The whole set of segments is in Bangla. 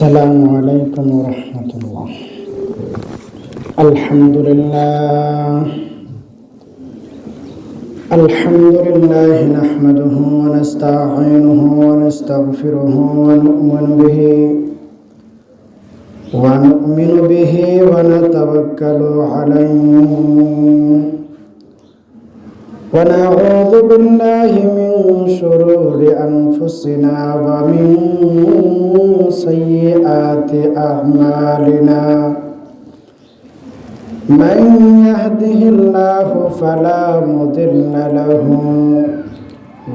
السلام عليكم ورحمة الله. الحمد لله نحمده ونستعينه ونستغفره ونؤمن به ونتوكل عليه ونعوذ بالله من شرور أنفسنا ومن سيئات أعمالنا. من يهده الله فلا مضل له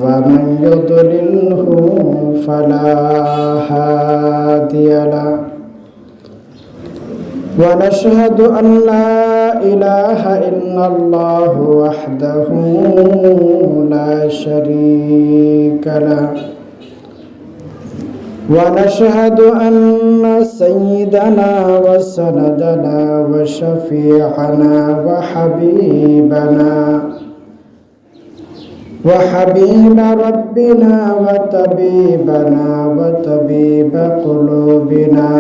ومن يضلله فلا هادي له. ونشهد أن لا إله إلا الله وحده لا شريك له. ونشهد أن سيدنا وسندنا وشفيعنا وحبيب ربنا وطبيبنا وطبيب قلوبنا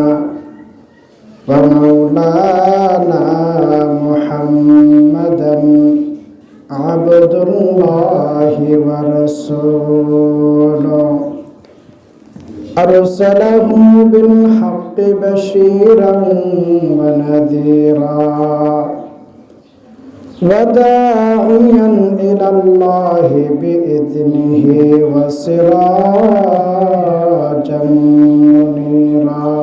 ومولانا محمدا عبد الله ورسوله أرسله بالحق بشيرا ونذيرا وداعيا إلى الله بإذنه وسراجا منيرا.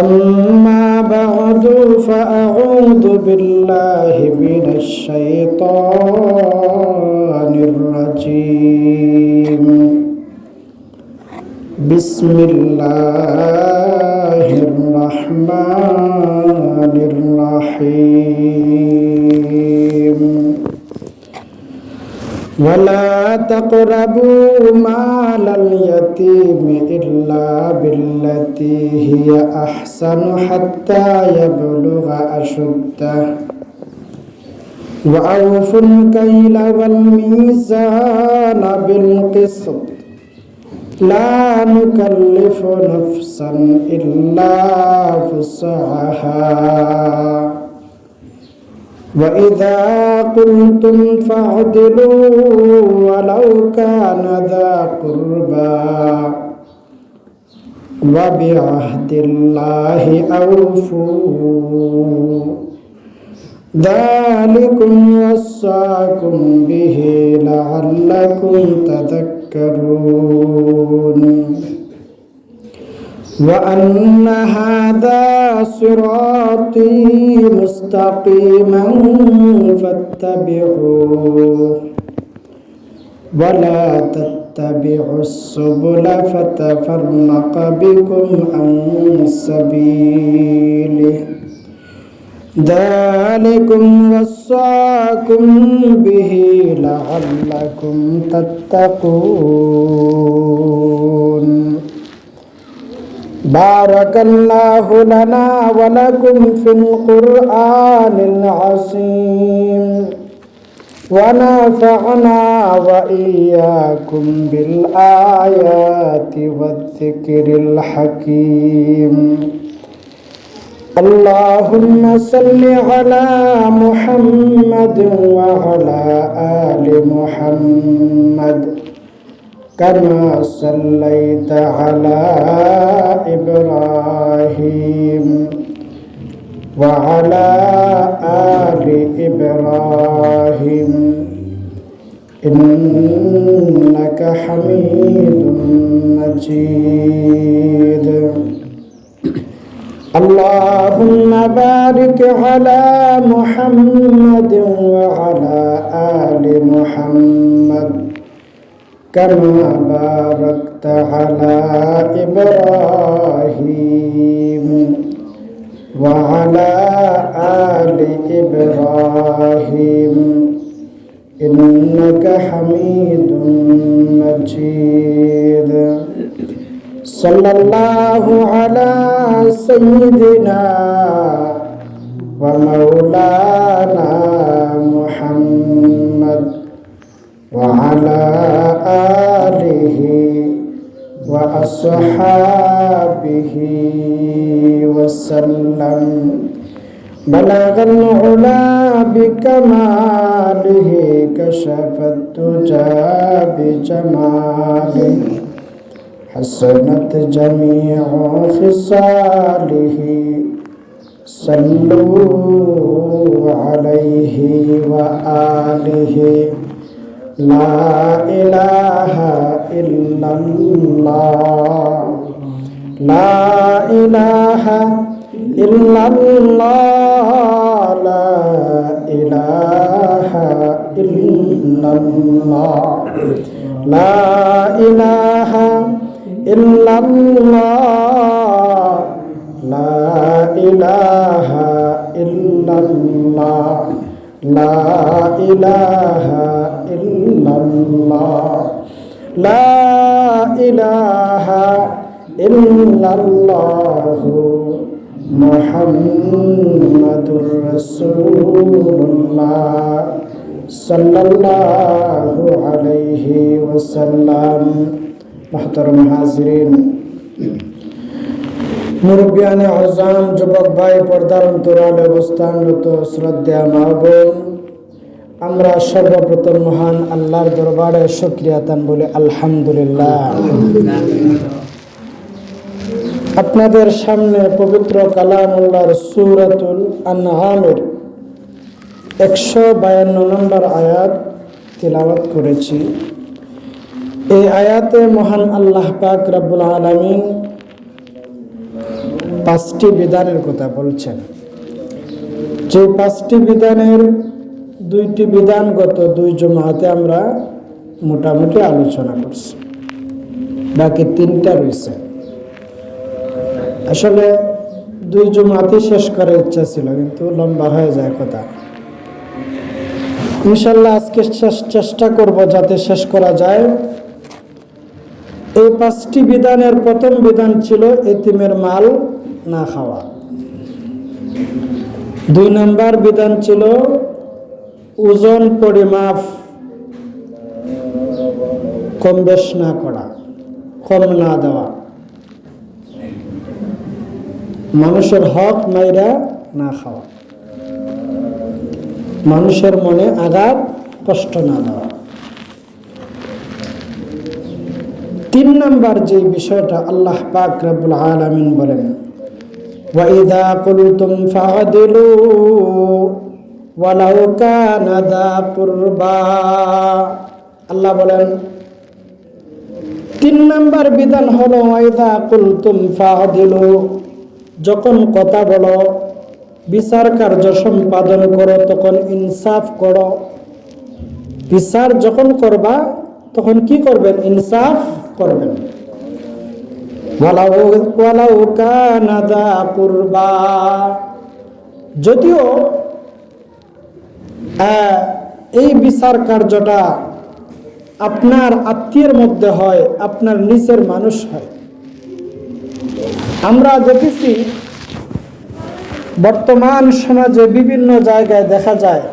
أما بعد فأعوذ بالله من الشيطان الرجيم. بسم الله الرحمن الرحيم. ولا تقربوا مال اليتيم إلا بالتي هي أحسن حتى يبلغ أشده وأوفوا الكيل والميزان بالقسط لا نكلف نفسا إلا وسعها وإذا قلتم فاعدلوا ولو كان ذا قربى وبعهد الله أوفوا ذلكم وصاكم به لعلكم تذكرون. وأن هذا صراطي مستقيما فاتبعوه ولا تتبعوا السبل فتفرق بكم عن سبيله ذلكم وصاكم به لعلكم تتقون. بارك الله لنا ولكم في القرآن العظيم ونفعنا وإياكم بالآيات والذكر الحكيم. اللهم صل على محمد وعلى آل محمد كما صليت على إبراهيم وعلى آل إبراهيم إنك حميد مجيد. اللهم بارك على محمد وعلى آل محمد كما باركت على إبراهيم وعلى آل إبراهيم إنك حميد مجيد. صلى الله على سيدنا ومولانا محمد وعلى آله وأصحابه وسلم بلغ العلا بكماله كشف الدجى بجماله حسنت جميع خصاله صلوا عليه وآله لا إله إلا الله لا إله إلا الله لا إله إلا الله لا إله إلا الله لا إله إلا الله لا إله إلا الله لا إله إلا الله محمد رسول الله صلى الله عليه وسلم محترم হাজিরিন মুরব্বিয়ানে আযম যুবক ভাই পর্দার অন্তরালে অবস্থানরত শ্রদ্ধেয় মা বোন আমরা সর্বপ্রথম মহান আল্লাহর দরবারে শুকরিয়া তান বলে আলহামদুলিল্লাহ। আপনাদের সামনে পবিত্র কালামুল্লাহর সূরাতুল আনআমের 152 নম্বর আয়াত তিলাওয়াত করেছি। এই আয়াতে মহান আল্লাহ পাক রব্বুল আলামিন 5টি বিধানের কথা বলছেন। যে 5টি বিধানের 2টি বিধান গত 2 জুমাতে আমরা মোটামুটি আলোচনা করছি, বাকি 3টা রয়েছে। আসলে 2 জুমাতে শেষ করার ইচ্ছা ছিল, কিন্তু লম্বা হয়ে যায় কথা। ইনশাআল্লাহ আজকে চেষ্টা করব যাতে শেষ করা যায়। এই 5টি বিধানের প্রথম বিধান ছিল এতিমের মাল না খাওয়া। 2 নম্বর বিধান ছিল ওজন পরিমাপ কম বেশ না করা, কম না দেওয়া, মানুষের হক মাইরা না খাওয়া, মানুষের মনে আঘাত কষ্ট না দেওয়া। 3 নম্বর যে বিষয়টা আল্লাহ পাক রব্বুল আলামিন বলেন ওয়াইদা কুলতুম ফাআদিলু ওয়ালাউ কানা যা কুরবা। আল্লাহ বলেন 3 নম্বর বিধান হলো ওয়াইদা কুলতুম ফাআদিলু, যখন কথা বলো, বিচার কার্য সম্পাদন করো, তখন ইনসাফ করো। বিচার যখন করবা তখন কি করবেন? ইনসাফ করবেন। ওয়ালাউ কানা যা কুরবা, যদিও এই বিচার কার্যটা আপনার আত্মীয়ের মধ্যে হয়, আপনার নিচের মানুষ হয়। আমরা দেখেছি বর্তমান সমাজে বিভিন্ন জায়গায় দেখা যায়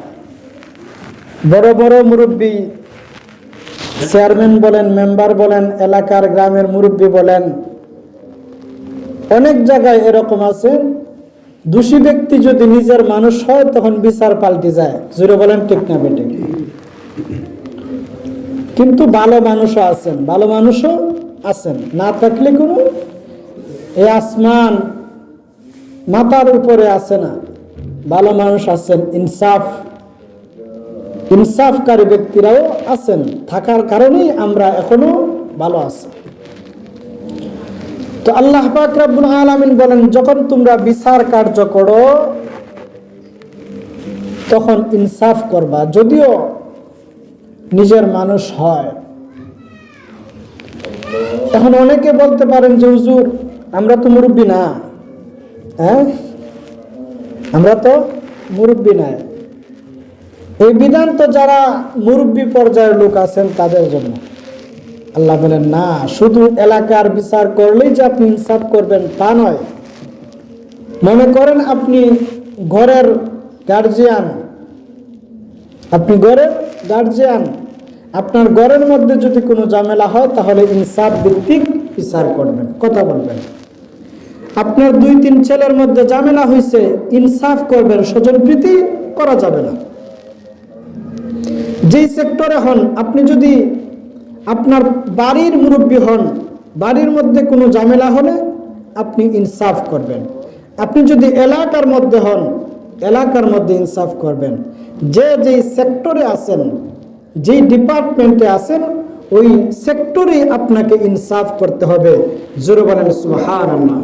বড় বড় মুরব্বী, চেয়ারম্যান বলেন, মেম্বার বলেন, এলাকার গ্রামের মুরব্বী বলেন, অনেক জায়গায় এরকম আছে, দোষী ব্যক্তি যদি নিজের মানুষ হয় তখন বিচার পাল্টে যায়। জোরে বলেন ঠিক না বেটে? কিন্তু ভালো মানুষও আছেন, ভালো মানুষও আছেন, না থাকলে কোনো এই আসমান মাথার উপরে আছে না, ভালো মানুষ আছেন, ইনসাফকারী ব্যক্তিরাও আছেন, থাকার কারণেই আমরা এখনো ভালো আছি। তো আল্লাহ পাক রব্বুল আলামিন বলেন যখন তোমরা বিচার কার্য করো তখন ইনসাফ করবা, যদিও নিজের মানুষ হয়। এখন অনেকে বলতে পারেন যে হুজুর আমরা তো মুরব্বী না, আমরা তো মুরব্বী না। এই বিধান তো যারা মুরব্বী পর্যায়ের লোক আছেন তাদের জন্য। আল্লাহ বলেন না, শুধু এলাকার বিচার করলেই যে আপনি ইনসাফ করবেন তা নয়। মনে করেন আপনি ঘরের গার্জিয়ান, আপনার ঘরের মধ্যে যদি কোনো ঝামেলা হয় তাহলে ইনসাফ ভিত্তিক বিচার করবেন, কথা বলবেন। আপনার 2-3 ছেলের মধ্যে ঝামেলা হয়েছে, ইনসাফ করবেন, স্বজনপ্রীতি করা যাবে না। যেই সেক্টরে হন, আপনি যদি আপনার বাড়ির মুরব্বী হন, বাড়ির মধ্যে কোনো ঝামেলা হলে আপনি ইনসাফ করবেন। আপনি যদি এলাকার মধ্যে হন, এলাকার মধ্যে ইনসাফ করবেন। যেই সেক্টরে আছেন, যেই ডিপার্টমেন্টে আছেন, ওই সেক্টরে আপনাকে ইনসাফ করতে হবে। জোরে বলেন সুবহানাল্লাহ।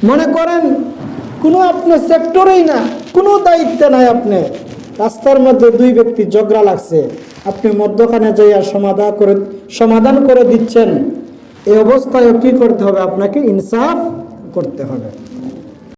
মনে করেন কোনো আপনার সেক্টরেই না, কোনো দায়িত্বে নাই, আপনি রাস্তার মধ্যে 2 ব্যক্তি ঝগড়া লাগছে, আপনি মধ্যখানে যাইয়া সমাধান করে দিচ্ছেন। এই অবস্থায় কি করতে হবে? আপনাকে ইনসাফ করতে হবে।